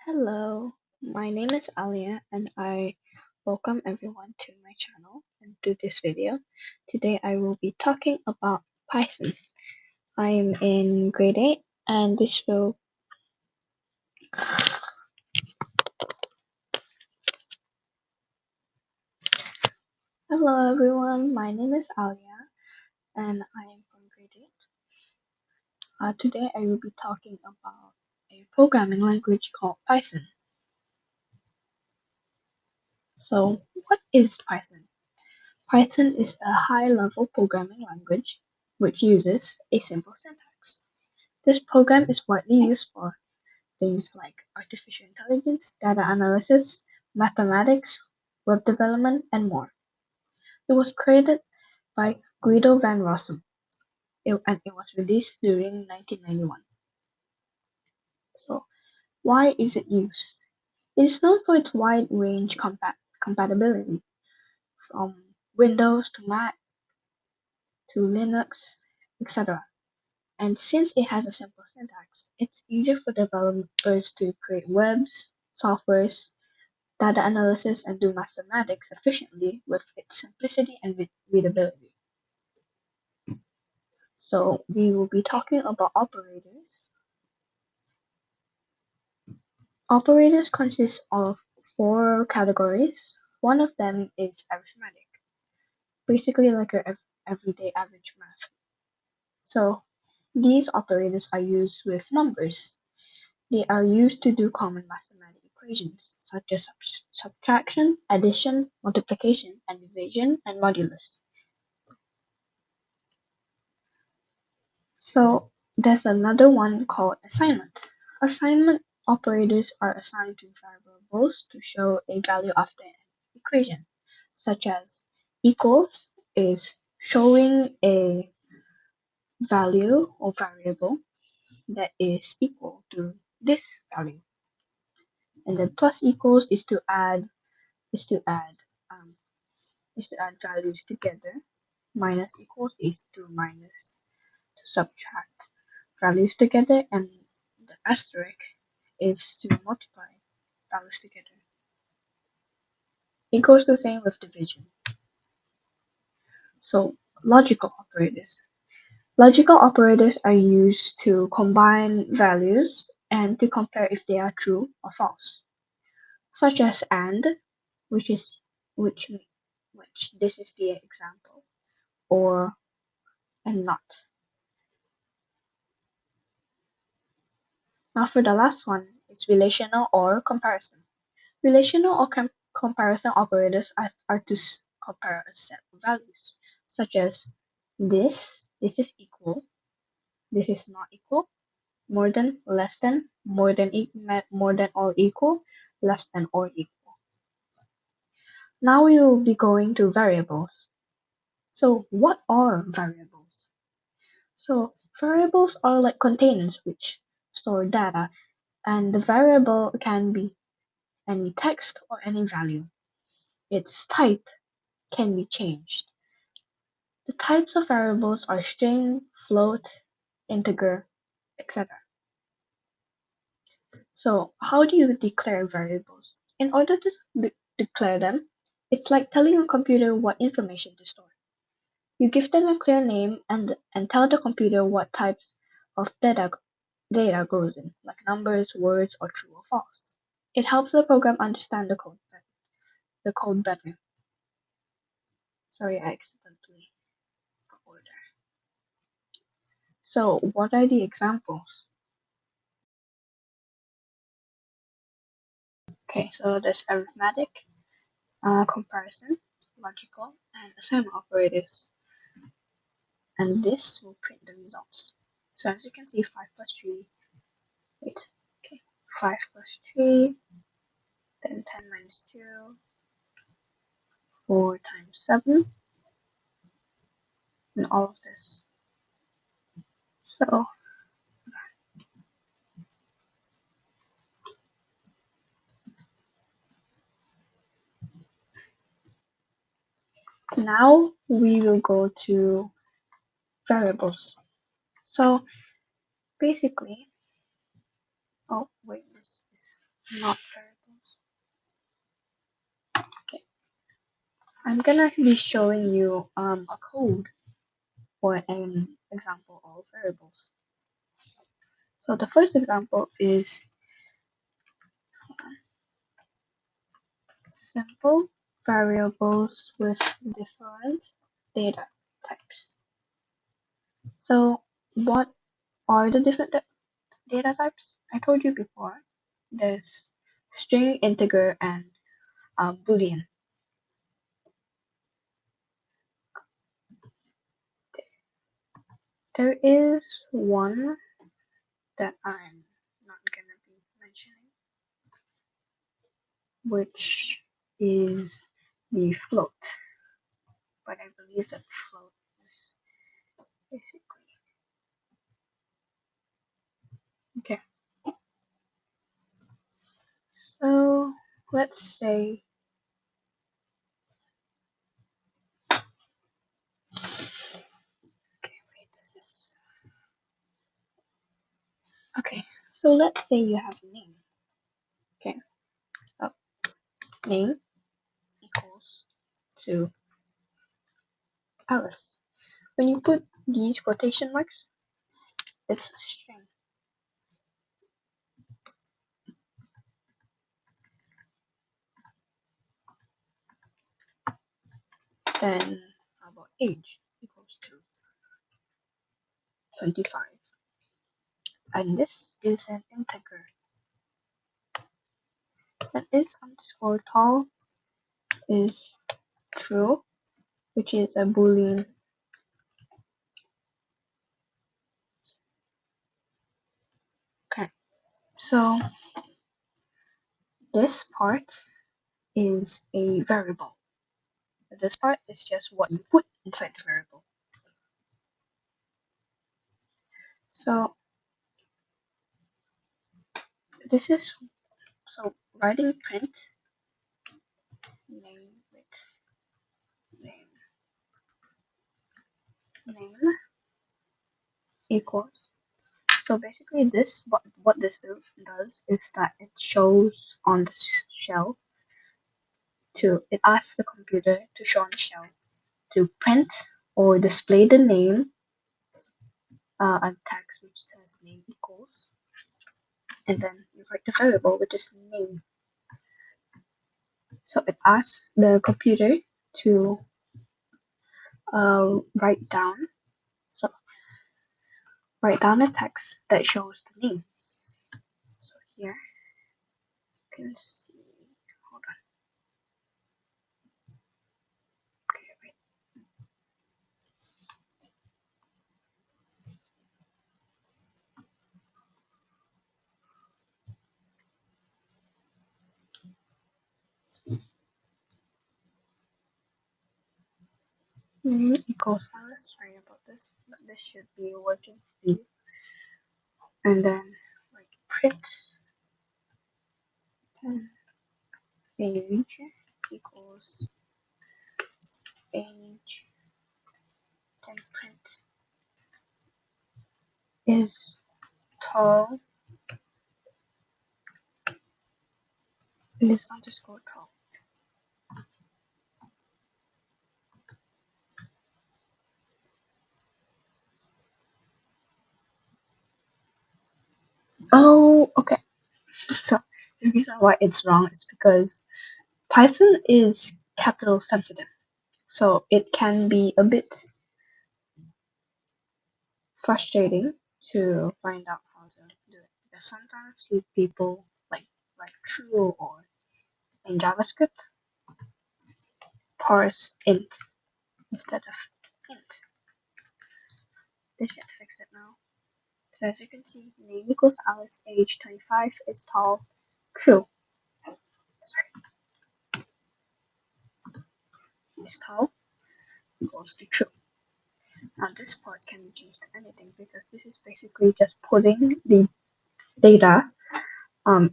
Hello, my name is Alya and I welcome everyone to my channel and to this video. Today I will be talking about Python. I am in grade 8 and this will Hello everyone, my name is Alya and I am from grade 8. Today I will be talking about a programming language called Python. So what is Python? Python is a high-level programming language which uses a simple syntax. This program is widely used for things like artificial intelligence, data analysis, mathematics, web development, and more. It was created by Guido van Rossum, and it was released during 1991. So, why is it used? It is known for its wide range compatibility, from Windows to Mac to Linux, etc. And since it has a simple syntax, it's easier for developers to create webs, softwares, data analysis, and do mathematics efficiently with its simplicity and readability. So we will be talking about operators. Operators consist of four categories. One of them is arithmetic, basically like your everyday average math. So these operators are used with numbers. They are used to do common mathematical equations, such as subtraction, addition, multiplication, and division, and modulus. So there's another one called assignment. Assignment operators are assigned to variables to show a value after an equation, such as equals is showing a value or variable that is equal to this value. And then plus equals is to add um, is to add values together. Minus equals is to subtract values together, and the asterisk is to multiply values together. It goes the same with division. So logical operators. Logical operators are used to combine values and to compare if they are true or false, such as and, which is which which this is the example, or and not. Now for the last one, it's relational or comparison. Relational or comparison operators are to compare a set of values, such as this is equal, this is not equal, more than, less than, more than or equal, less than or equal. Now we will be going to variables. So what are variables? So variables are like containers which store data, and the variable can be any text or any value. Its type can be changed. The types of variables are string, float, integer, etc. So how do you declare variables? In order to declare them, it's like telling a computer what information to store. You give them a clear name and tell the computer what types of data goes in, like numbers, words, or true or false. It helps the program understand the code better. Sorry, I accidentally put order. So what are the examples? Okay, so there's arithmetic, comparison, logical, and assignment operators. And this will print the results. So as you can see, 5 plus 3, wait, okay, 5 plus 3, then 10 minus 2, 4 times 7, and all of this. So now we will go to variables. So basically, oh wait, this is not variables. Okay, I'm gonna be showing you a code for an example of variables. So the first example is simple variables with different data types. So what are the different data types? I told you before. There's string, integer, and boolean. There is one that I'm not gonna be mentioning, which is the float. But I believe that float is basically okay. So let's say okay, wait, this is okay. So let's say you have a name. Okay, so name equals to Alice. When you put these quotation marks, it's a string. Then how about age equals to 25. And this is an integer. And this underscore tall is true, which is a boolean. Okay, so this part is a variable. This part is just what you put inside the variable. So this is so writing print name with name name equals. So basically, this what this does is that it shows on the shell to it asks the computer to show on the shell to print or display the name and text which says name equals, and then you write the variable which is name. So it asks the computer to write down so write down a text that shows the name. So here you can see. Hold on. Okay, wait. Name equals Alice. Sorry about this, but this should be working for you. And then like print age equals age, then print is tall is underscore tall. Oh, okay. So the reason why it's wrong is because Python is capital sensitive. So it can be a bit frustrating to find out how to do it. Because sometimes you people like true or in JavaScript parse int instead of int. This should fix it now. So as you can see, name equals Alice, age 25, is tall, true. Sorry, is tall equals to true. Now this part can be changed to anything because this is basically just putting the data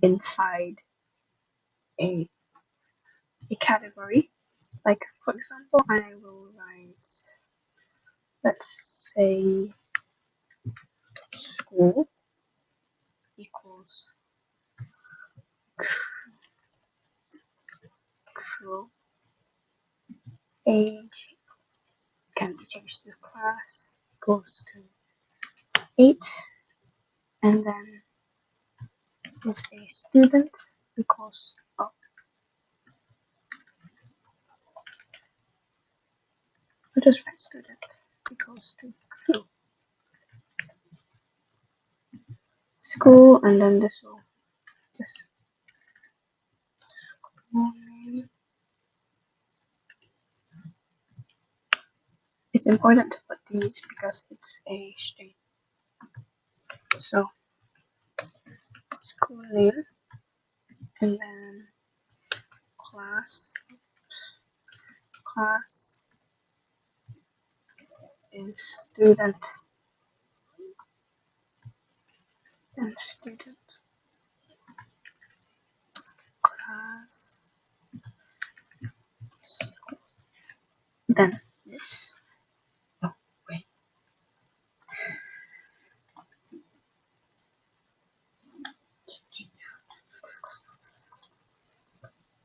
inside a category. Like for example, I will write, let's say, school equals school age can be changed to class equals to 8, and then is a student equals, oh, I'll just write student equals to true. School, and then this will just name. It's important to put these because it's a string. So school name, and then class is student, and student class, then this. Oh, wait.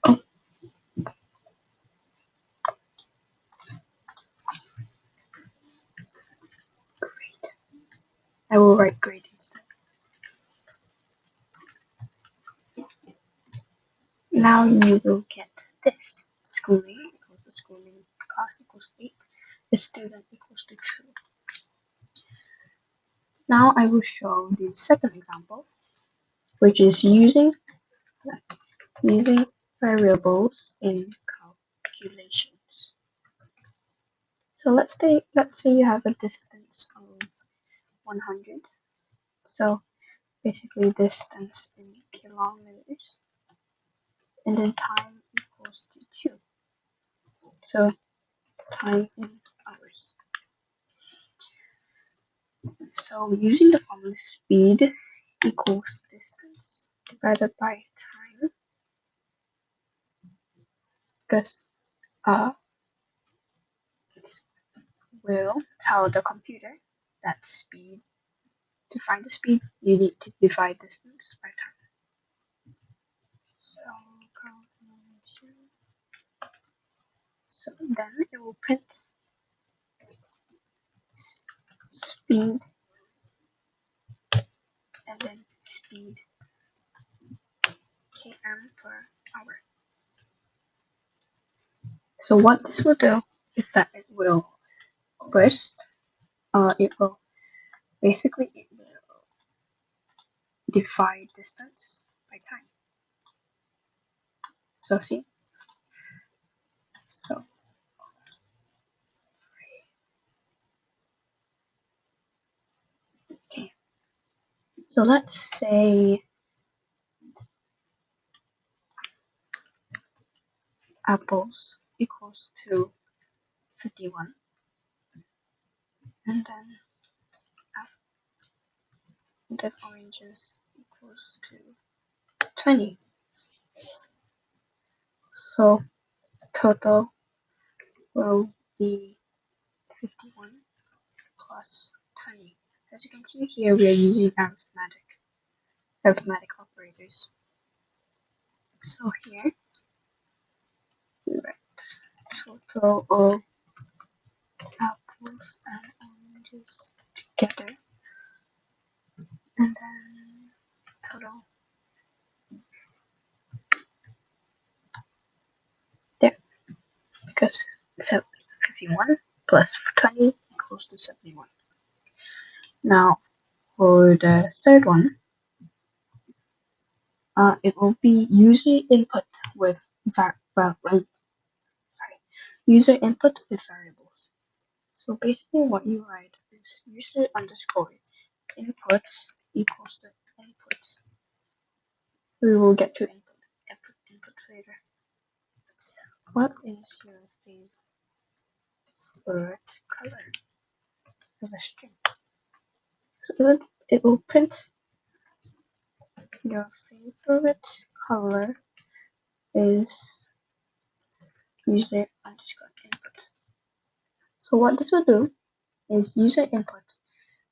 Oh, great. I will write grade instead. Now you will get this. School name equals to school name, class equals 8, the student equals to true. Now I will show the second example, which is using variables in calculations. So let's say you have a distance of 100. So basically distance in kilometers, and then time equals to 2. So time in hours. So using the formula speed equals distance divided by time, because it will tell the computer that speed, to find the speed, you need to divide distance by time. So then it will print speed, and then speed km per hour. So what this will do is that it will first, it will divide distance by time. So see, so okay. So let's say apples equals to 51, and then oranges equals to 20. So total will be 51 plus 20. As you can see here, we are using arithmetic operators. So here we write total of apples and oranges together, and then total there, because 51 plus 20 equals to 71. Now for the third one, it will be user input with user input with variables. So basically what you write is user underscore inputs equals to inputs. We will get to inputs later. What is your favorite color? As a string. So it will print your favorite color is user underscore input. So what this will do is user input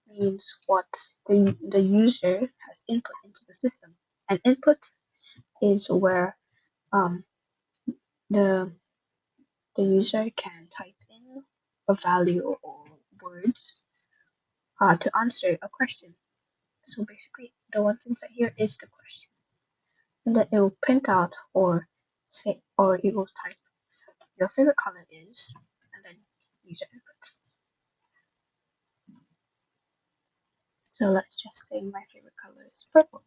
means what the user has input into the system. And input is where the the user can type in a value or words to answer a question. So basically, the ones inside here is the question, and then it will print out or say, or it will type your favorite color is, and then user input. So let's just say my favorite color is purple.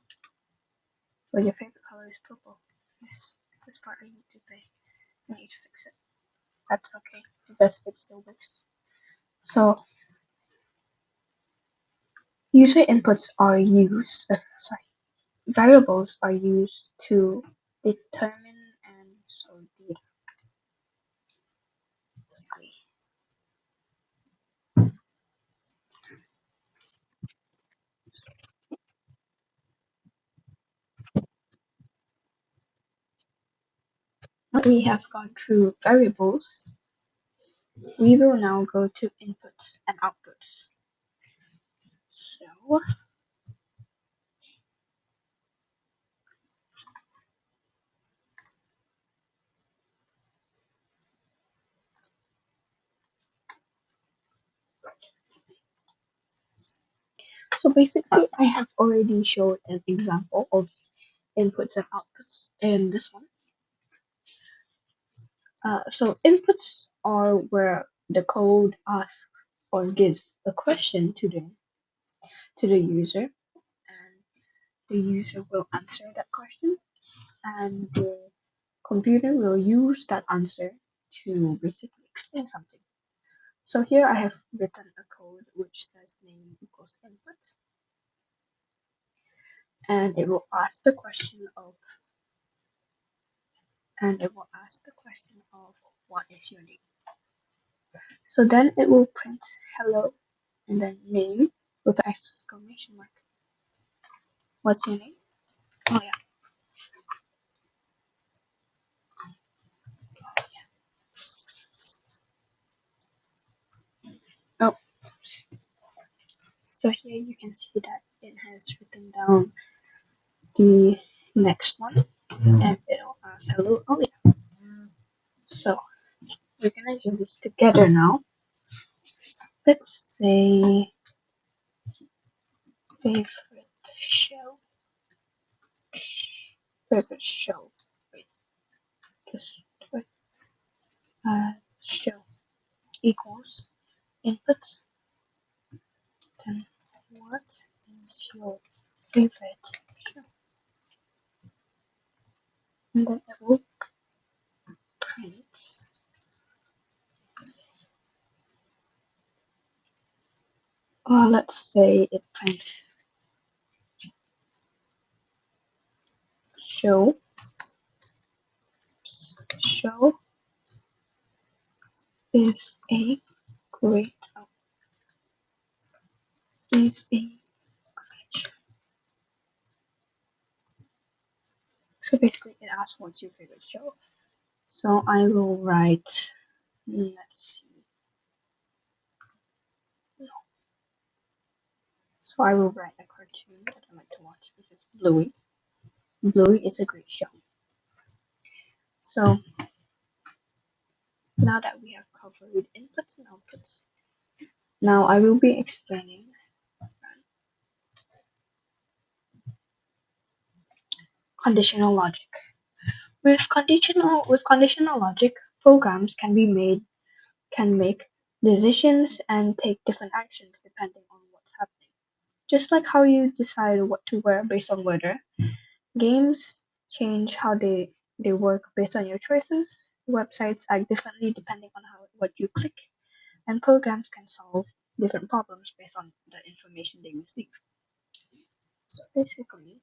So your favorite color is purple. This part I need to pay. I need to fix it. That's okay because it still works. So user inputs are used. Variables are used to determine and store data. Basically, now we have gone through variables. We will now go to inputs and outputs. So basically, I have already showed an example of inputs and outputs in this one. So inputs are where the code asks or gives a question to the user, and the user will answer that question, and the computer will use that answer to basically explain something. So here I have written a code which says name equals input, and it will ask the question of what is your name. So then it will print hello and then name with an exclamation mark. What's your name? Oh yeah. Oh, so here you can see that it has written down the next one, and it'll ask hello. Oh yeah. So we're gonna do this together now. Let's say favorite show. Favorite show. Wait, just wait. Show equals input. Then what is your favorite show? And then it will print. Let's say it prints show. Show is a great is a so basically it asks what's your favorite show. So I will write let's see. So I will write a cartoon that I like to watch, which is Bluey. Bluey is a great show. So now that we have covered inputs and outputs, now I will be explaining conditional logic. With conditional logic, programs can make decisions and take different actions depending on what's happening. Just like how you decide what to wear based on weather, games change how they work based on your choices. Websites act differently depending on what you click, and programs can solve different problems based on the information they receive. So basically,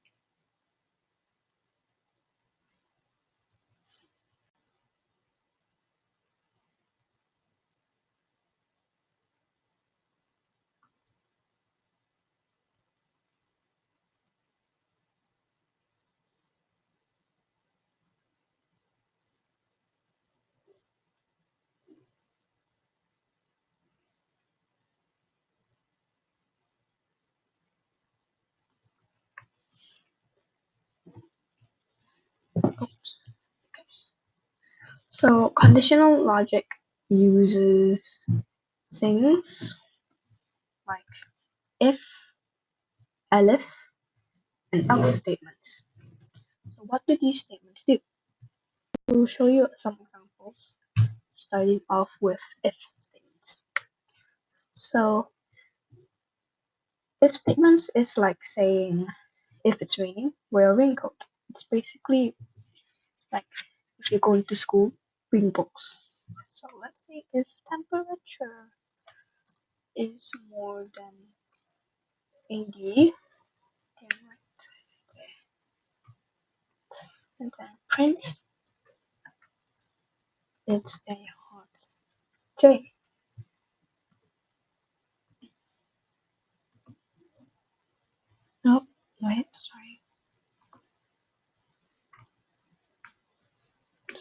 So conditional logic uses things like if, elif, and else statements. So what do these statements do? We'll show you some examples, starting off with if statements. So if statements is like saying if it's raining, wear a raincoat. It's basically like if you're going to school, bring books. So let's say if temperature is more than 80, then write and then print it's a hot day. Oh, wait, sorry.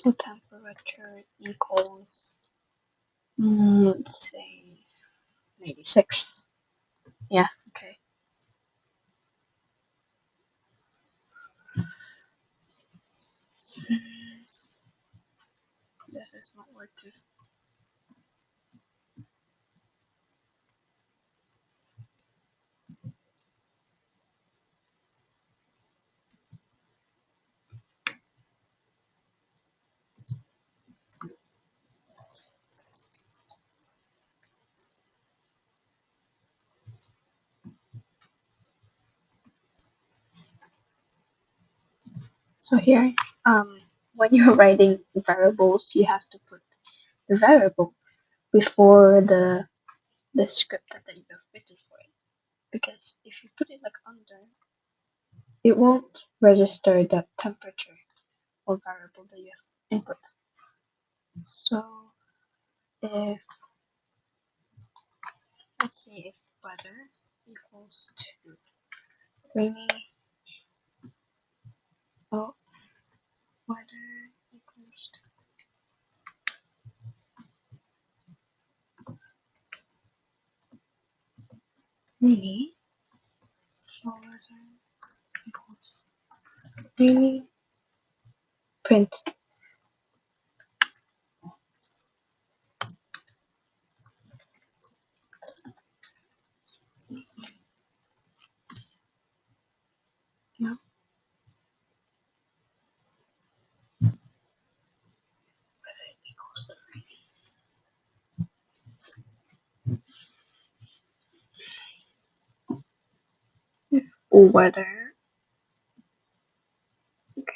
So temperature equals, let's say 96. Yeah, okay. This is not working. So here, when you're writing variables, you have to put the variable before the script that you have written for it. Because if you put it like under, it won't register the temperature or variable that you have input. So if let's say if weather equals to rainy, oh, weather equals to rainy, so weather equals rainy, print. Yeah. Equals to weather. Okay.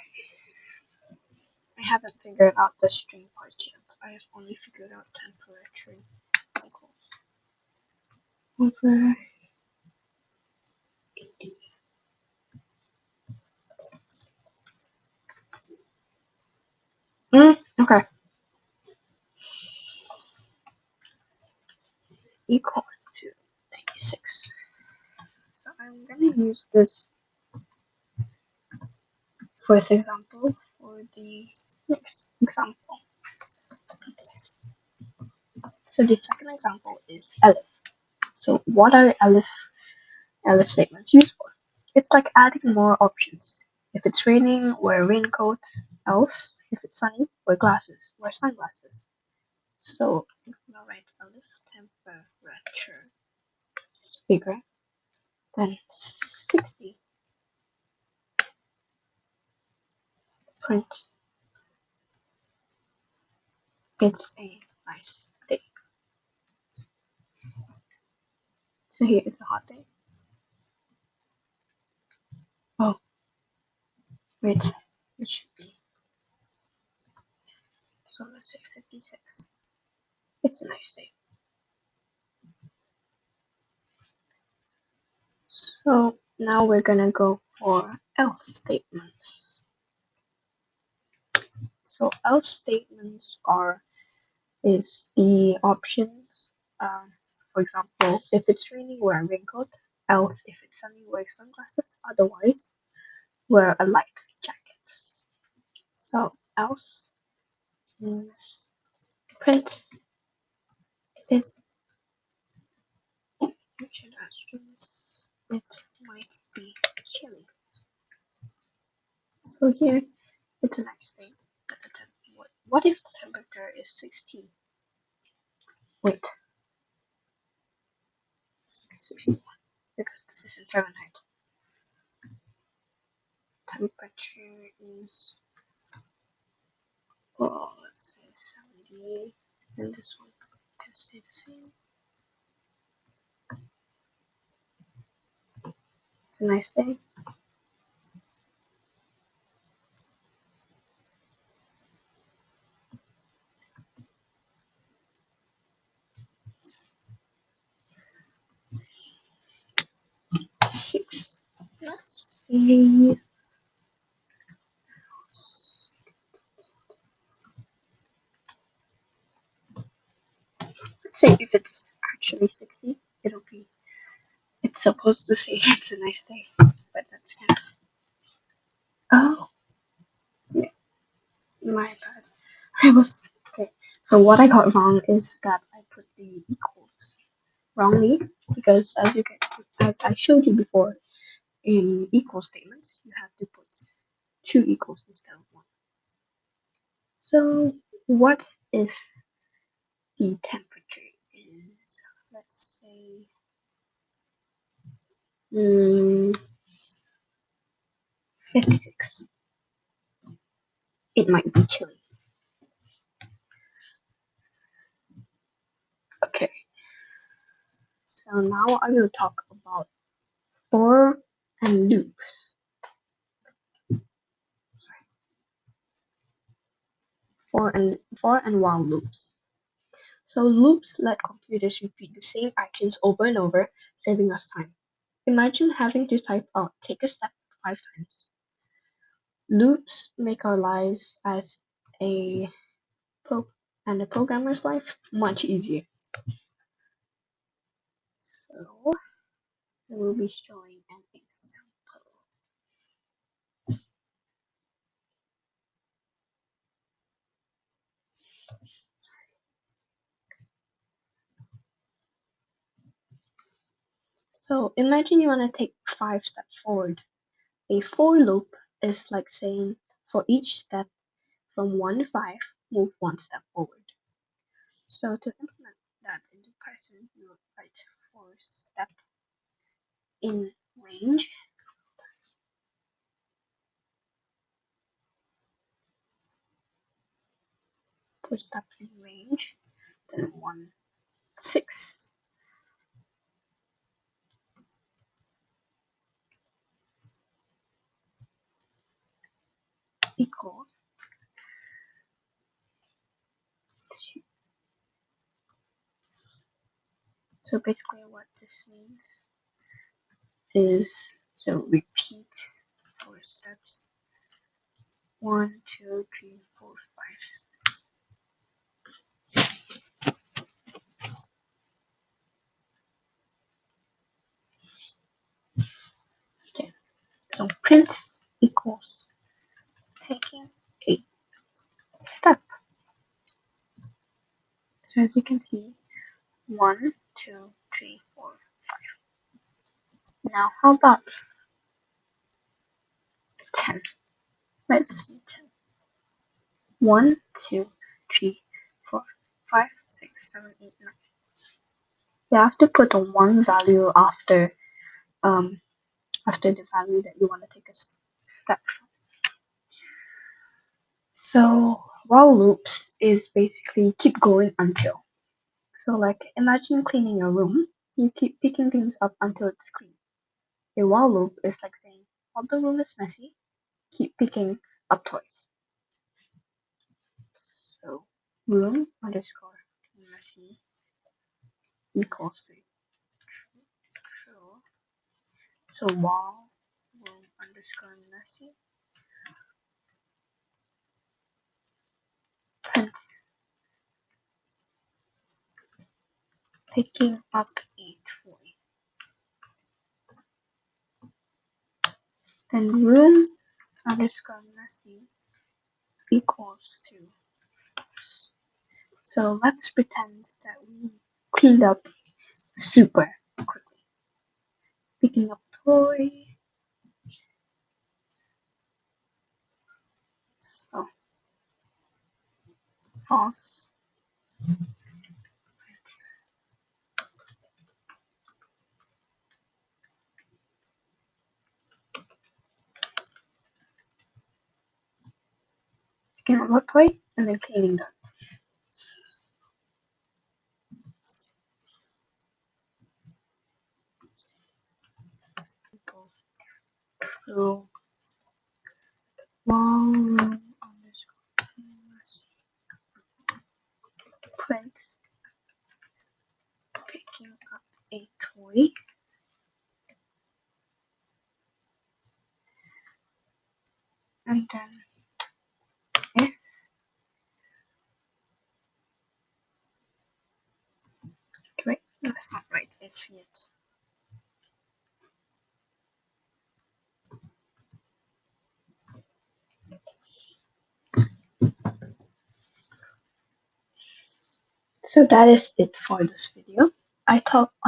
I haven't figured out the string part yet. I have only figured out temperature equals over 80. Okay. Equal to 96. So I'm gonna use this first example for the next example. So the second example is elif. So what are elif statements used for? It's like adding more options. If it's raining, wear a raincoat. Else, if it's sunny, wear glasses, wear sunglasses. So I'm gonna write elif temperature is bigger than 60. Print. It's a nice day. So here is a hot day. Oh, wait, it should be. So let's say 56. It's a nice day. So now we're gonna go for else statements. So else statements is the options. For example, if it's raining, wear a raincoat. Else, if it's sunny, wear sunglasses. Otherwise, wear a light jacket. So else is print it. Richard Aston's it might be chilly. So here it's a nice day that the what if the temperature is 16? Wait, 16, because this is in Fahrenheit. Temperature is, well, let's say 78, and this one can stay the same. It's a nice day. Six. Let's see. Let's say if it's actually 60, it'll be. It's supposed to say it's a nice day, but that's kind of. Oh, yeah, my bad. I was okay. So what I got wrong is that I put the equals wrongly because as I showed you before, in equal statements you have to put two equals instead of one. So what if the temperature is, let's say, 56? It might be chilly. Okay, so now I will talk about for and loops. For and while loops. So loops let computers repeat the same actions over and over, saving us time. Imagine having to type out take a step 5 times. Loops make our lives as a pro and a programmer's life much easier. So I will be showing an example. So imagine you want to take 5 steps forward. A for loop is like saying for each step from 1 to 5, move 1 step forward. So to implement that into Python, you would write for step in range. For step in range, then 1, 6 equals 2. So basically what this means is, so repeat for steps 1, 2, 3, 4, 5. Okay, so print equals taking a step. So as you can see, 1, 2, 3, 4, 5. Now how about 10? Let's see 10. 1, 2, 3, 4, 5, 6, 7, 8, 9. You have to put a 1 value after the value that you want to take a step from. So while loops is basically keep going until. So like imagine cleaning your room, you keep picking things up until it's clean. A while loop is like saying, while the room is messy, keep picking up toys. So room underscore messy equals to true. So while room underscore messy print picking up a toy. Then room underscore messy equals to. So let's pretend that we cleaned up super quickly. Picking up toy. So Pause. Again, on what point? And then cleaning that. Go through long underscore print picking up a toy. And then if wait, no, that's not right. If yet. So that is it for this video. I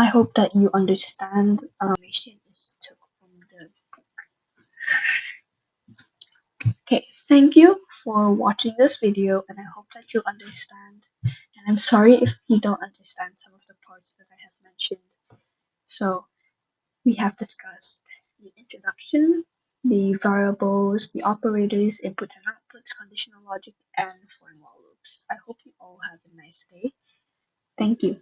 hope that you understand information is took from the. Okay, thank you for watching this video, and I hope that you understand. And I'm sorry if you don't understand some of the parts that I have mentioned. So we have discussed the introduction, the variables, the operators, inputs and outputs, conditional logic, and for and while loops. I hope you all have a nice day. Thank you.